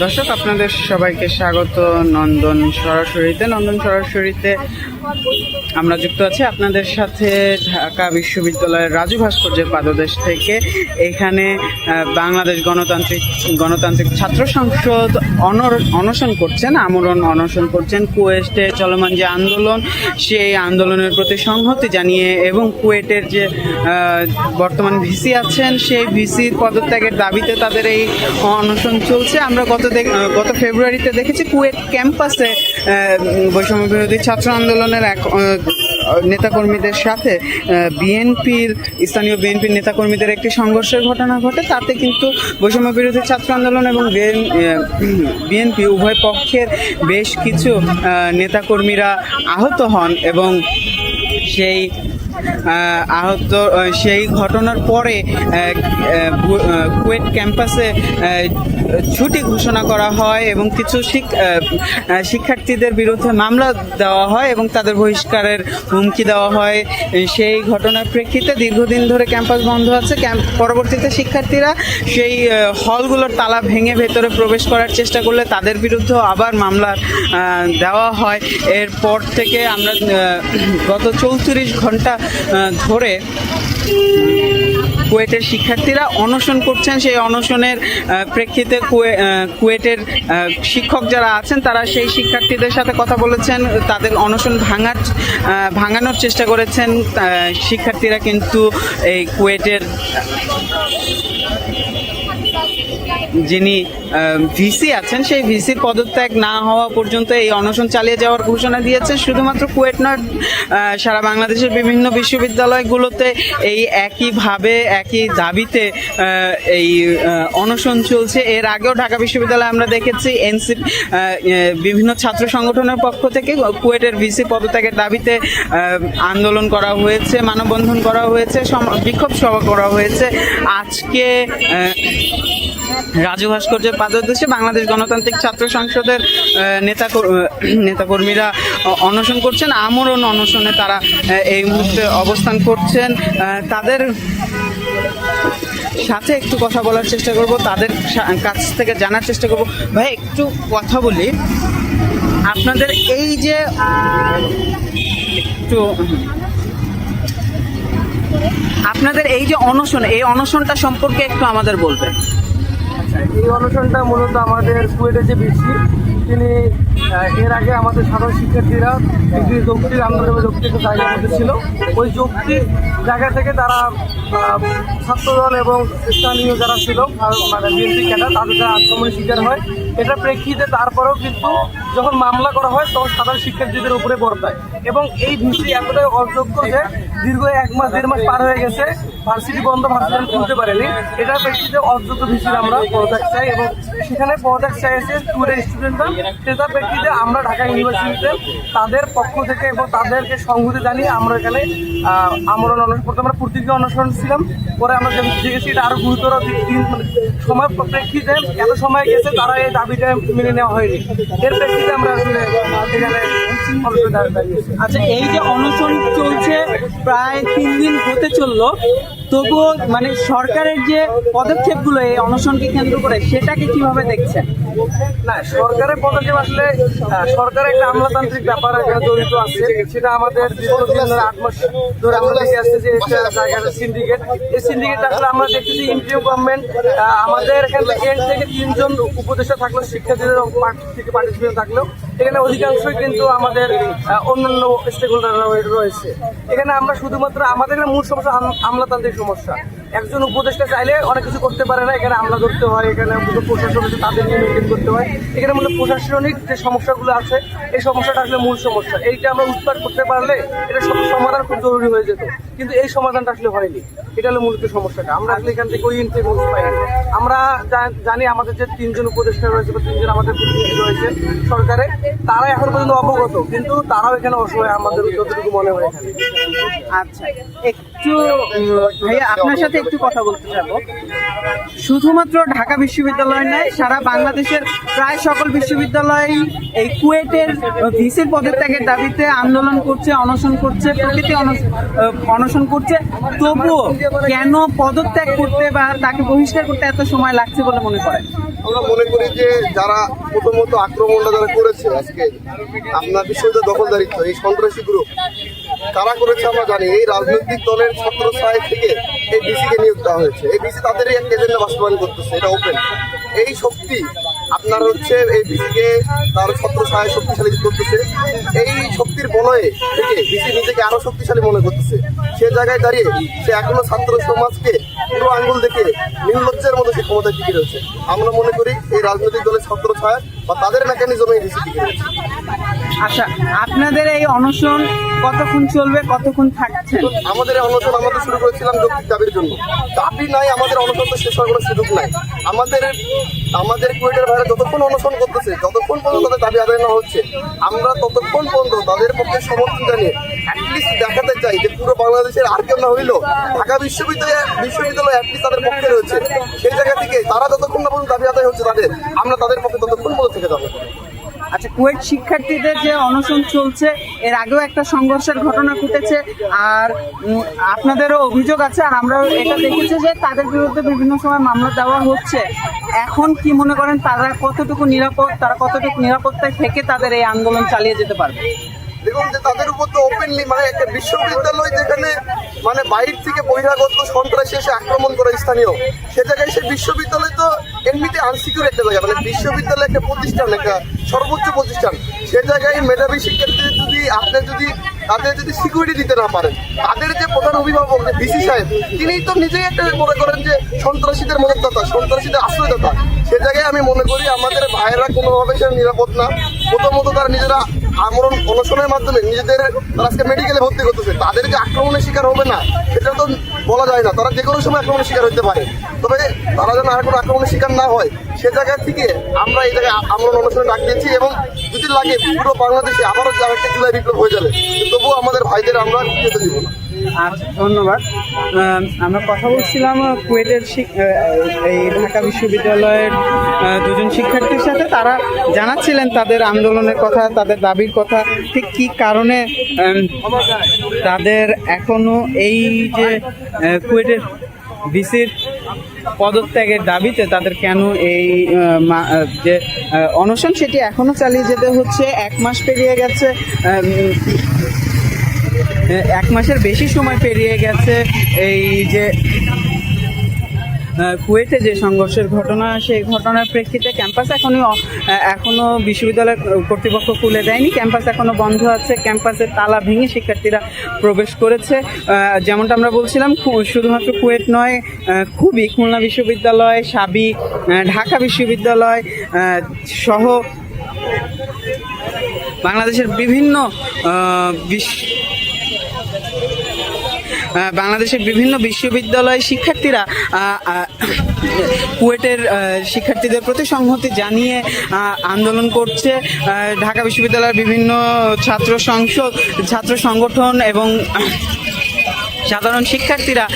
দর্শক, আপনাদের সবাইকে স্বাগত নন্দন সরাসরিতে আমরা যুক্ত আছি আপনাদের সাথে ঢাকা বিশ্ববিদ্যালয়ের রাজু ভাস্কর্যের পাদদেশ থেকে। এখানে বাংলাদেশ গণতান্ত্রিক ছাত্র সংসদ অনশন করছেন, আমরণ অনশন করছেন। কুয়েটে চলমান যে আন্দোলন, সেই আন্দোলনের প্রতি সংহতি জানিয়ে এবং কুয়েটের যে বর্তমান ভিসি আছেন, সেই ভিসির পদত্যাগের দাবিতে তাদের এই অনশন চলছে। আমরা গত ফেব্রুয়ারিতে দেখেছি কুয়েট ক্যাম্পাসে বৈষম্য বিরোধী ছাত্র আন্দোলনের এক নেতাকর্মীদের সাথে স্থানীয় বিএনপির নেতাকর্মীদের একটি সংঘর্ষের ঘটনা ঘটে। তাতে কিন্তু বৈষম্য বিরোধী ছাত্র আন্দোলন এবং বিএনপি উভয় পক্ষের বেশ কিছু নেতাকর্মীরা আহত হন এবং সেই ঘটনার পরে কুয়েট ক্যাম্পাসে ছুটি ঘোষণা করা হয় এবং কিছু শিক্ষার্থীদের বিরুদ্ধে মামলা দেওয়া হয় এবং তাদের বহিষ্কারের হুমকি দেওয়া হয়। সেই ঘটনার প্রেক্ষিতে দীর্ঘদিন ধরে ক্যাম্পাস বন্ধ আছে। পরবর্তীতে শিক্ষার্থীরা সেই হলগুলোর তালা ভেঙে ভেতরে প্রবেশ করার চেষ্টা করলে তাদের বিরুদ্ধেও আবার মামলা দেওয়া হয়। এরপর থেকে আমরা গত 34 ঘন্টা ধরে কুয়েটের শিক্ষার্থীরা অনশন করছেন। সেই অনশনের প্রেক্ষিতে কুয়েটের শিক্ষক যারা আছেন তারা সেই শিক্ষার্থীদের সাথে কথা বলেছেন, তাদের অনশন ভাঙানোর চেষ্টা করেছেন। শিক্ষার্থীরা কিন্তু এই কুয়েটের যিনি ভিসি আছেন, সেই ভিসির পদত্যাগ না হওয়া পর্যন্ত এই অনশন চালিয়ে যাওয়ার ঘোষণা দিয়েছে। শুধুমাত্র কুয়েট নয়, সারা বাংলাদেশের বিভিন্ন বিশ্ববিদ্যালয়গুলোতে এই একই দাবিতে এই অনশন চলছে। এর আগেও ঢাকা বিশ্ববিদ্যালয়ে আমরা দেখেছি বিভিন্ন ছাত্র সংগঠনের পক্ষ থেকে কুয়েটের ভিসি পদত্যাগের দাবিতে আন্দোলন করা হয়েছে, মানববন্ধন করা হয়েছে, বিক্ষোভ সভা করা হয়েছে। আজকে রাজু ভাস্কর্যের পাদদেশে বাংলাদেশ গণতান্ত্রিক ছাত্র সংসদের নেতাকর্মীরা অনশন করছেন। আমরণ অনশনে তারা এই মুহূর্তে অবস্থান করছেন। তাদের সাথে একটু কথা বলার চেষ্টা করব, তাদের কাছ থেকে জানার চেষ্টা করব। ভাই, একটু কথা বলি, আপনাদের এই যে অনশন, এই অনশনটা সম্পর্কে একটু আমাদের বলবেন। এই অনশনটা মূলত আমাদের কুয়েটের যে ভিসি, তিনি এর আগে আমাদের সাধারণ শিক্ষার্থীরা একটি যৌক্তিক আন্দোলনের যৌক্তিক জায়গার মধ্যে ছিল। ওই যৌক্তিক জায়গা থেকে তারা ছাত্রদল এবং স্থানীয় যারা ছিল মানে বিএনপি ক্যাডার, তাদের যারা আক্রমণের শিকার হয়। এটার প্রেক্ষিতে তারপরেও কিন্তু যখন মামলা করা হয় তখন সাধারণ শিক্ষার্থীদের উপরে বর্তায় এবং এই ভিসি এতটাই অযোগ্য যে দীর্ঘ 1 মাস 1.5 মাস পার হয়ে গেছে, ভার্সিটি বন্ধ, ভার্সিটি খুলতে পারেনি। এটার প্রেক্ষিতে অযোগ্য ভিসির আমরা পদত্যাগ চাই এবং সেখানে পদত্যাগ চাইছে স্টুডেন্টরা। সেটার প্রেক্ষিতে আমরা ঢাকা ইউনিভার্সিটিতে তাদের পক্ষ থেকে এবং তাদেরকে সংহতি জানিয়ে আমরা এখানে আমরণ অনশন করতে, আমরা প্রতীকী অনশন ছিলাম। পরে আমরা দেখেছি এটা আরো গুরুতর সময় প্রেক্ষিতে এত সময় গেছে, তারা এই দাবিটা মেনে নেওয়া হয়নি। এর প্রেক্ষিতে আমরা আসলে এখানে। আচ্ছা, এই যে অনশন চলছে প্রায় 3 দিন হতে চললো, তবুও মানে সরকারের যে পদক্ষেপগুলো এই অনশনকে কেন্দ্র করে, সেটাকে কিভাবে দেখছেন? না, সরকারের পদক্ষেপ আসলে সরকারের একটা আমলাতান্ত্রিক ব্যাপার এখানে জড়িত আছে। সেটা আমাদের 8 মাস ধরে আমরা দেখে আসছে যে জায়গাটা সিন্ডিকেট। এই সিন্ডিকেট আসলে আমরা দেখতেছি ইন্টারিম গভর্নমেন্ট, আমাদের এখান থেকে 3 জন উপদেষ্টা থাকলেও, শিক্ষার্থীদের থেকে পার্টিসিপেন্ট থাকলেও এখানে অধিকাংশই কিন্তু আমাদের অন্যান্য স্টেক হোল্ডাররা রয়েছে। এখানে আমরা শুধুমাত্র আমাদের এখানে মূল সমস্যা আমলাতান্ত্রিক সমস্যা। একজন উপদেষ্টা চাইলে অনেক কিছু করতে পারে না, এখানে আমলা ধরতে হয়, এখানে প্রশাসন আছে তাদেরকে মেনটেন করতে হয়। এখানে মূলত প্রশাসনিক যে সমস্যাগুলো আছে, এই সমস্যাটা আসলে মূল সমস্যা। এইটা আমরা উৎপাদ করতে পারলে এটা সমাধান খুব জরুরি হয়ে যেত, কিন্তু এই সমাধানটা আসলে হয়নি। এটা হলো মূলত সমস্যাটা। আমরা আসলে এখান থেকে ওই ইনফ্লুয়েন্স পাইনি। আমরা জানি আমাদের যে 3 জন উপদেষ্টা রয়েছে বা 3 জন আমাদের প্রতিনিধি রয়েছে সরকারে, তারা এখন পর্যন্ত অবগত, কিন্তু তারাও এখানে অসহায় আমাদের যতটুকু মনে হয় এখানে। আচ্ছা, একটু ভাইয়া আপনার সাথে একটু কথা বলতে চাবো। শুধুমাত্র ঢাকা বিশ্ববিদ্যালয় নয়, সারা বাংলাদেশের প্রায় সকল বিশ্ববিদ্যালয় এই কুয়েটের ভিসির পদত্যাগের দাবিতে আন্দোলন করছে, অনশন করছে, প্রকৃতি অনশন করছে। তবুও কেন পদত্যাগ করতে বা তাকে বহিষ্কার করতে এত সময় লাগছে বলে মনে করেন? আমরা মনে করি যে যারা প্রথমত আক্রমণটা যারা করেছে আজকে আপনার বিশ্ববিদ্যালয় দখলদারিত্ব এই সন্ত্রাসী গ্রুপ কারা করেছে আমরা জানি। এই রাজনৈতিক দলের ছত্রছায়া থেকে এই ডিসিকে নিয়োগ দেওয়া হয়েছে। এই ডিসি তাদেরই একটা এজেন্ডা বাস্তবায়ন করতেছে, এটা ওপেন। এই শক্তি আপনার হচ্ছে এই ডিসিকে তার ছত্রছায়া শক্তিশালী করতেছে। এই শক্তির বলয়ে থেকে ডিসি নিজেকে আরো শক্তিশালী মনে করতেছে। সে জায়গায় দাঁড়িয়ে সে এখনো ছাত্র সমাজকে পুরো আঙ্গুল দেখে নির্লজ্জের মতো সে ক্ষমতায় টিকে রয়েছে। আমরা মনে করি এই রাজনৈতিক দলের ছত্রছায়া বা তাদের মেকানিজমে এই ডিসি টিকে রয়েছে। আচ্ছা, আপনাদের এই অনশন কতক্ষণ চলবে, কতক্ষণ থাকছেন? আমাদের এই অনশন আমাদের শুরু করেছিলাম যৌক্তিক দাবির জন্য। দাবি নাই, আমাদের অনশন তো শেষ হওয়ার কোনো সুযোগ নাই। আমাদের কুয়েটের ভাইরা যতক্ষণ অনশন করতেছে, যতক্ষণ পর্যন্ত তাদের দাবি আদায় না হচ্ছে, আমরা ততক্ষণ পর্যন্ত তাদের পক্ষে সমর্থন জানিয়ে অ্যাটলিস্ট দেখাতে চাই যে পুরো বাংলাদেশের আর কেউ না হইলেও ঢাকা বিশ্ববিদ্যালয় অ্যাটলিস্ট তাদের পক্ষে রয়েছে। সেই জায়গা থেকে তারা যতক্ষণ না পর্যন্ত দাবি আদায় হচ্ছে তাদের, আমরা তাদের পক্ষে ততক্ষণ পর্যন্ত থেকে যাবো। আচ্ছা, কুয়েট শিক্ষার্থীদের যে অনশন চলছে, এর আগেও একটা সংঘর্ষের ঘটনা ঘটেছে, আর আপনাদেরও অভিযোগ আছে, আর আমরাও এটা দেখেছি যে তাদের বিরুদ্ধে বিভিন্ন সময় মামলা দেওয়া হচ্ছে। এখন কি মনে করেন তারা কতটুকু নিরাপদ, তারা কতটুকু নিরাপত্তায় থেকে তাদের এই আন্দোলন চালিয়ে যেতে পারবে? দেখুন যে তাদের উপর তো ওপেনলি মানে একটা বিশ্ববিদ্যালয় যেখানে মানে বাইরে থেকে বহিরাগত সন্ত্রাসী এসে আক্রমণ করে স্থানীয়, সে জায়গায় সে বিশ্ববিদ্যালয় তো এমনিতে আনসিকিউর একটা জায়গা। মানে বিশ্ববিদ্যালয় একটা প্রতিষ্ঠান, একটা সর্বোচ্চ প্রতিষ্ঠান। সে জায়গায় মেধাবী শিক্ষার্থীদের যদি তাদের যদি সিকিউরিটি দিতে না পারেন, তাদের যে প্রধান অভিভাবক যে ভিসি সাহেব, তিনি তো নিজেই একটা মনে করেন যে সন্ত্রাসীদের মদতদাতা, সন্ত্রাসীদের আশ্রয়দাতা। সে জায়গায় আমি মনে করি আমাদের ভাইয়েরা কোনোভাবে সে নিরাপদ না। প্রথমত তারা নিজেরা আমরণ অনশনের মাধ্যমে নিজেদের তারা আজকে মেডিকেলে ভর্তি করতেছে। তাদের যে আক্রমণের শিকার হবে না সেটা তো বলা যায় না, তারা যে কোনো সময় আক্রমণের শিকার হতে পারে। তবে তারা যেন আর কোনো আক্রমণের শিকার না হয় সে জায়গা থেকে আমরা এই জায়গায় আমরণ অনশনে ডাক দিয়েছি। এবং যদি লাগে পুরো বাংলাদেশে আবারও একটা জুলাই বিপ্লব হয়ে যাবে, তবুও আমাদের ভাইদের আমরা যেতে দিব না। আচ্ছা, ধন্যবাদ। আমরা কথা বলছিলাম কুয়েটের এই ঢাকা বিশ্ববিদ্যালয়ের দুজন শিক্ষার্থীর সাথে। তারা জানাচ্ছিলেন তাদের আন্দোলনের কথা, তাদের দাবির কথা, ঠিক কী কারণে তাদের এখনো এই যে কুয়েটের ভিসির পদত্যাগের দাবিতে তাদের কেন এই যে অনশন সেটি এখনো চালিয়ে যেতে হচ্ছে। 1 মাস পেরিয়ে গেছে, 1 মাসের বেশি সময় পেরিয়ে গেছে। এই যে কুয়েটে যে সংঘর্ষের ঘটনা, সেই ঘটনার প্রেক্ষিতে ক্যাম্পাস এখনো বিশ্ববিদ্যালয় কর্তৃপক্ষ খুলে দেয়নি। ক্যাম্পাস এখনো বন্ধ আছে। ক্যাম্পাসের তালা ভেঙে শিক্ষার্থীরা প্রবেশ করেছে। যেমনটা আমরা বলছিলাম, শুধুমাত্র কুয়েট নয়, খুলনা বিশ্ববিদ্যালয়, সাবিক, ঢাকা বিশ্ববিদ্যালয় সহ বাংলাদেশের বিভিন্ন বিশ্ববিদ্যালয় শিক্ষার্থীরা কুয়েটের শিক্ষার্থীদের প্রতি সংহতি জানিয়ে আন্দোলন করছে। ঢাকা বিশ্ববিদ্যালয়ের বিভিন্ন ছাত্র সংসদ, ছাত্র সংগঠন এবং সাধারণ শিক্ষার্থীরা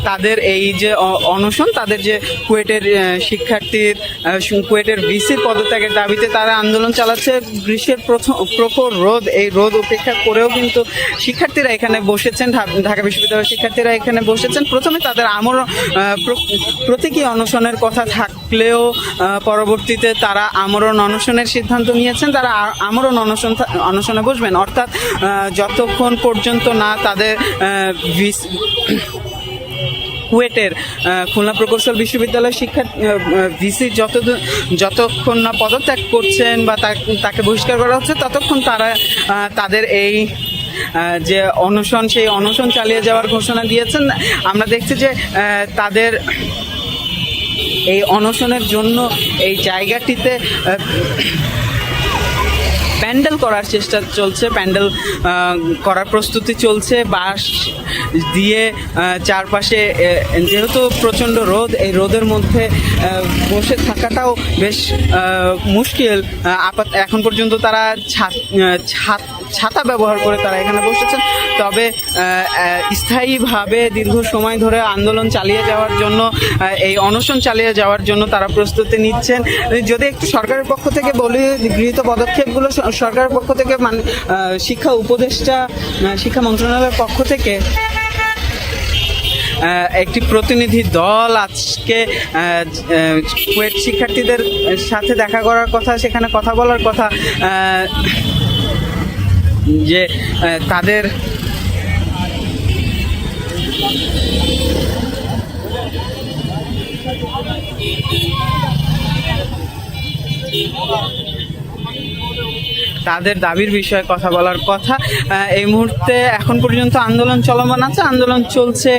তাদের এই যে অনশন, তাদের যে কুয়েটের ভিসির পদত্যাগের দাবিতে তারা আন্দোলন চালাচ্ছে। গ্রীষ্মের প্রখর রোদ, এই রোদ উপেক্ষা করেও কিন্তু শিক্ষার্থীরা এখানে বসেছেন, ঢাকা বিশ্ববিদ্যালয়ের শিক্ষার্থীরা এখানে বসেছেন। প্রথমে তাদের প্রতীকী অনশনের কথা থাকলেও পরবর্তীতে তারা আমরণ অনশনের সিদ্ধান্ত নিয়েছেন। তারা আমরণ অনশনে বসবেন, অর্থাৎ যতক্ষণ পর্যন্ত না তাদের কুয়েটের খুলনা প্রকৌশল বিশ্ববিদ্যালয়ের ভিসি যতক্ষণ না পদত্যাগ করছেন বা তাকে বহিষ্কার করা হচ্ছে, ততক্ষণ তারা তাদের এই যে অনশন, সেই অনশন চালিয়ে যাওয়ার ঘোষণা দিয়েছেন। আমরা দেখছি যে তাদের এই অনশনের জন্য এই জায়গাটিতে প্যান্ডেল করার চেষ্টা চলছে, প্যান্ডেল করার প্রস্তুতি চলছে। বাঁশ দিয়ে চারপাশে, যেহেতু প্রচণ্ড রোদ, এই রোদের মধ্যে বসে থাকাটাও বেশ মুশকিল। এখন পর্যন্ত তারা ছাতা ব্যবহার করে তারা এখানে বসেছেন। তবে স্থায়ীভাবে দীর্ঘ সময় ধরে আন্দোলন চালিয়ে যাওয়ার জন্য, এই অনশন চালিয়ে যাওয়ার জন্য তারা প্রস্তুতি নিচ্ছেন। যদি একটু সরকারের পক্ষ থেকে বলি, গৃহীত পদক্ষেপগুলো সরকারের পক্ষ থেকে, মানে শিক্ষা উপদেষ্টা, শিক্ষা মন্ত্রণালয়ের পক্ষ থেকে একটি প্রতিনিধি দল আজকে কুয়েট শিক্ষার্থীদের সাথে দেখা করার কথা, সেখানে কথা বলার কথা, যে তাদের দাবির বিষয়ে কথা বলার কথা। এই মুহূর্তে এখন পর্যন্ত আন্দোলন চলমান আছে, আন্দোলন চলছে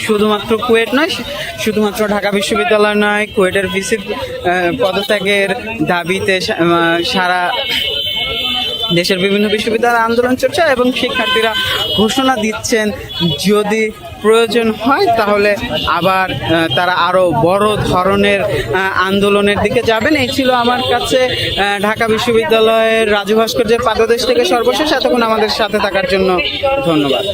শুধুমাত্র কুয়েট নয়, শুধুমাত্র ঢাকা বিশ্ববিদ্যালয় নয়, কুয়েটের ভিসি পদত্যাগের দাবিতে সারা দেশের বিভিন্ন বিশ্ববিদ্যালয়ে আন্দোলন চলছে এবং শিক্ষার্থীরা ঘোষণা দিচ্ছেন যদি প্রয়োজন হয় তাহলে আবার তারা আরও বড় ধরনের আন্দোলনের দিকে যাবেন। এই ছিল আমার কাছে ঢাকা বিশ্ববিদ্যালয়ের রাজু ভাস্কর্যের পাদদেশ থেকে সর্বশেষ। এতক্ষণ আমাদের সাথে থাকার জন্য ধন্যবাদ।